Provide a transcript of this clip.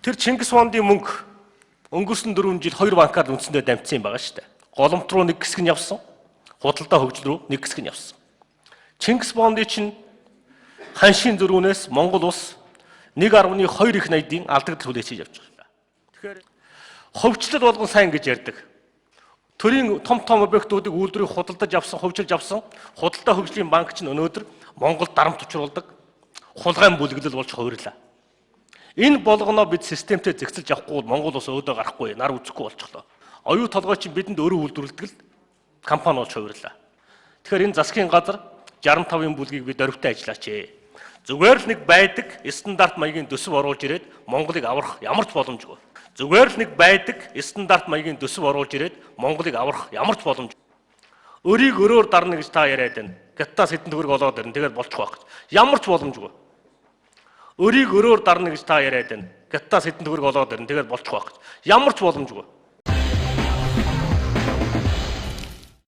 Тэр Чингис хааны мөнгө өнгөрсөн 4 жил 2 банкаар үндсэндээ дамжсан юм байгаа шүү дээ. Голомт руу нэг хэсэг нь явсан. Худалдаа хөгжил рүү нэг хэсэг нь явсан. Чингис хааны чинь ханшийн зөрүүнээс Монгол улс 1.2 их найдын алдагдал хүлээж явж байгаа. Тэгэхээр ховчлол болгон сайн гэж ярьдаг. Төрийн том объектуудыг үйлдвэрийг худалдаж авсан, ховжилж авсан, худалдаа хөгжлийн банк чинь өнөөдөр Монголд дарамт учруулдаг хулгайн бүлэглэл болж хувирлаа. Энэ болгоноо бид системтэй зэгцэлж авахгүй бол Монгол улс өөдөө гарахгүй, нар үзэхгүй болчихлоо. Оюу толгой чинь бидэнд өөрөө үйлдвэрлэдэг л компани болж хувирлаа. Тэгэхээр энэ засгийн газар 65-ын бүлгийг бид дөрвтэй ажиллаач. Зүгээр л нэг байдаг стандарт маягийн төсөв оруулж ирээд Монголыг аврах ямар ч боломжгүй. Зүгээр л нэг байдаг стандарт маягийн төсөв оруулж ирээд Монголыг аврах ямар ч боломж. Өрийг өрөөр дарна гэж та яриад байна. Гаттаас хэдэн төгрөг олоод ирнэ. Тэгээд болчих واخ гэж. Ямар ч боломжгүй. Өрийг өрөөр дарна гэж та яриад байна. Гаттаас хэдэн төгрөг олоод ирнэ. Тэгээд болчих واخ гэж. Ямар ч боломжгүй.